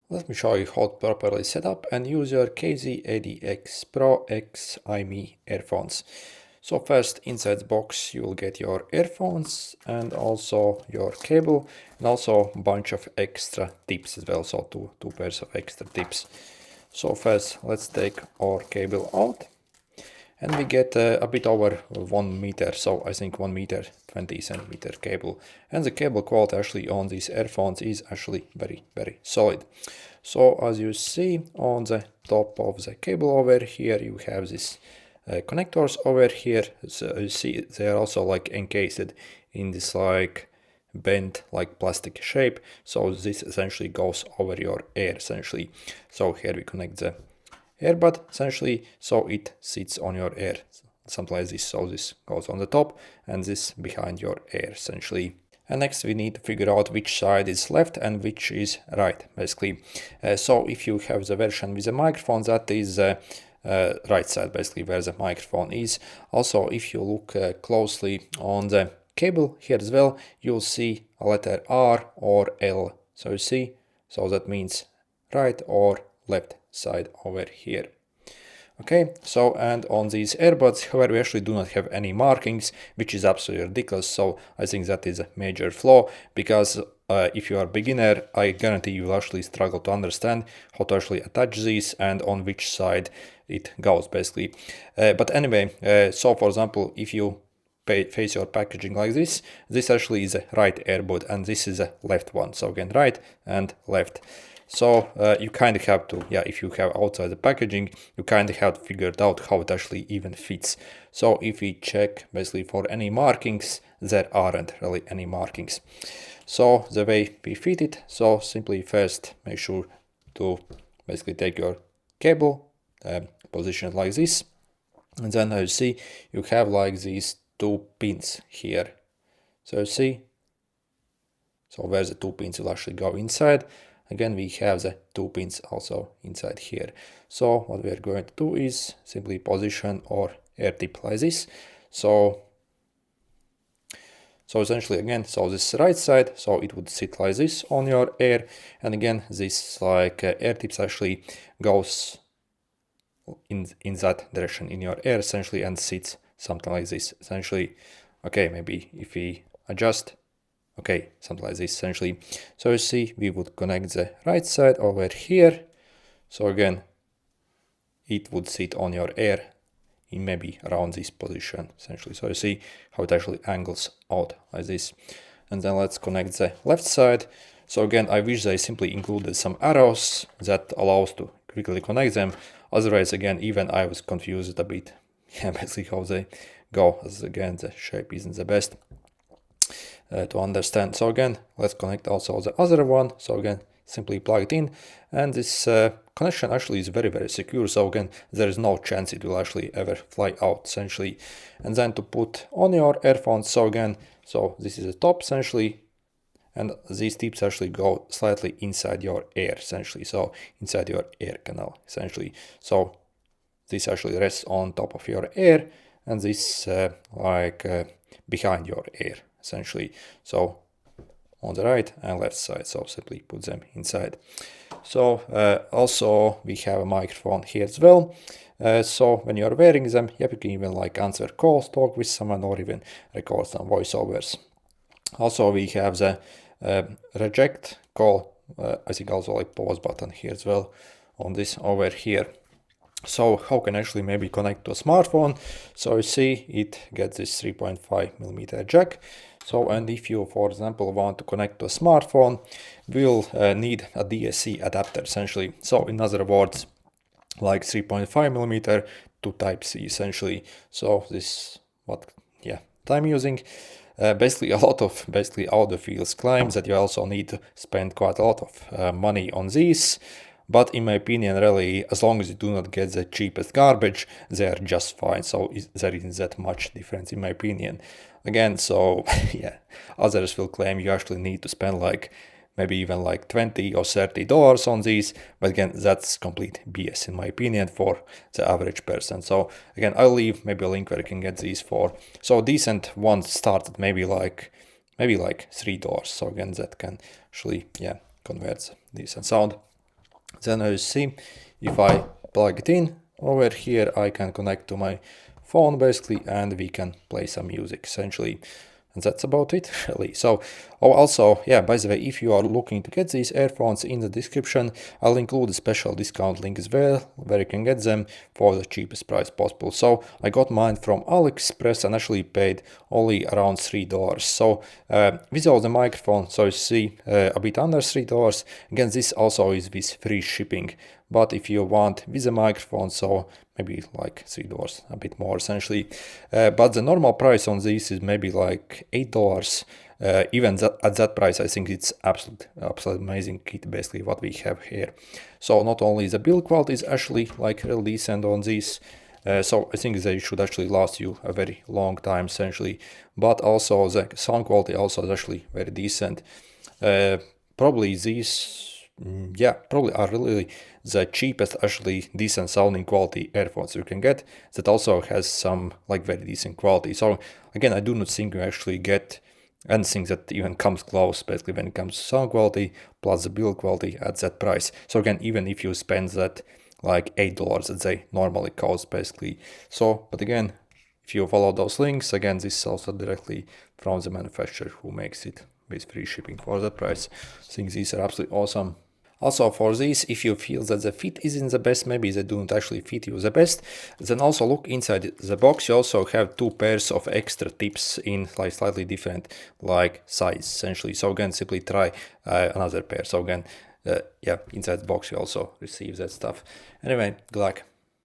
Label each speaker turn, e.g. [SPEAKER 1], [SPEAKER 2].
[SPEAKER 1] Let me show you how to properly set up and use your EDX PRO X IEM Earphones. So first, inside the box you will get your earphones and also your cable and also a bunch of extra tips as well, so two pairs of extra tips. So first let's take our cable out and we get a bit over 1 meter, so I think 1 meter 20 centimeter cable, and the cable quality actually on these earphones is actually very solid. So as you see on the top of the cable over here you have this connectors over here. So you see they are also like encased in this like bent like plastic shape, so this essentially goes over your ear essentially. So here we connect the earbud essentially, so it sits on your ear, something like this. So this goes on the top and this behind your ear essentially. And next we need to figure out which side is left and which is right basically. So if you have the version with a microphone, that is right side basically where the microphone is. Also if you look closely on the cable here as well, you'll see a letter R or L. So you see, so that means right or left side over here. Okay, so and on these earbuds, however, we actually do not have any markings, which is absolutely ridiculous. So I think that is a major flaw, because if you are a beginner, I guarantee you will actually struggle to understand how to actually attach these and on which side it goes basically. But anyway, so for example, if you face your packaging like this actually is a right earbud and this is a left one. So again, right and left. So you kind of have to, if you have outside the packaging, you kind of have to figure it out how it actually even fits. So if we check basically for any markings, there aren't really any markings. So the way we fit it, so simply first make sure to basically take your cable, position it like this, and then you see you have like these two pins here. So you see, so where the two pins will actually go inside. Again, we have the two pins also inside here. So what we are going to do is simply position our ear tip like this. So essentially again, so this right side, so it would sit like this on your ear, and again this like ear tips actually goes in that direction in your ear essentially and sits something like this essentially. Okay, maybe if we adjust, okay, something like this essentially. So you see we would connect the right side over here. So again, it would sit on your ear in maybe around this position essentially. So you see how it actually angles out like this. And then let's connect the left side. So again, I wish they simply included some arrows that allows to quickly connect them. Otherwise, again, even I was confused a bit. Yeah, basically how they go, as again the shape isn't the best to understand. So again, let's connect also the other one. So again, simply plug it in, and this connection actually is very secure. So again, there is no chance it will actually ever fly out essentially. And then to put on your earphones, so again, so this is the top essentially, and these tips actually go slightly inside your ear essentially, so inside your ear canal essentially. So this actually rests on top of your ear, and this behind your ear essentially, so on the right and left side. So simply put them inside. So also we have a microphone here as well. So when you're wearing them, you can even like answer calls, talk with someone, or even record some voiceovers. Also we have the reject call, I think also like pause button here as well on this over here. So how can actually maybe connect to a smartphone? So you see it gets this 3.5mm jack. So, and if you, for example, want to connect to a smartphone, we'll need a DSC adapter essentially. So in other words, like 3.5mm to Type-C essentially. So this what I'm using. Basically a lot of audiophiles claim that you also need to spend quite a lot of money on these. But in my opinion, really, as long as you do not get the cheapest garbage, they are just fine. So there isn't that much difference in my opinion. Again, so yeah, others will claim you actually need to spend like maybe even like $20 or $30 on these. But again, that's complete BS in my opinion for the average person. So again, I'll leave maybe a link where you can get these for. So decent ones start at maybe like $3. So again, that can actually, convert decent sound. Then as you see, if I plug it in over here, I can connect to my phone basically, and we can play some music essentially. And that's about it, really. So, oh, also, yeah, by the way, if you are looking to get these earphones, in the description, I'll include a special discount link as well, where you can get them for the cheapest price possible. So, I got mine from AliExpress and actually paid only around $3. So, without the microphone, so you see, a bit under $3. Again, this also is with free shipping. But if you want with a microphone, so maybe like $3, a bit more essentially. But the normal price on this is maybe like $8. Even at that price, I think it's absolute amazing kit, basically what we have here. So not only the build quality is actually like real decent on this, so I think they should actually last you a very long time essentially, but also the sound quality also is actually very decent. Probably these, yeah, probably are really the cheapest, actually decent sounding quality earphones you can get, that also has some like very decent quality. So again, I do not think you actually get anything that even comes close basically when it comes to sound quality plus the build quality at that price. So again, even if you spend that like $8 that they normally cost basically. So, but again, if you follow those links, again, this is also directly from the manufacturer who makes it with free shipping for that price. I think these are absolutely awesome. Also for this, if you feel that the fit isn't the best, maybe they don't actually fit you the best, then also look inside the box. You also have 2 pairs of extra tips in like slightly different like size essentially. So again, simply try another pair. So again, yeah, inside the box you also receive that stuff. Anyway, good luck.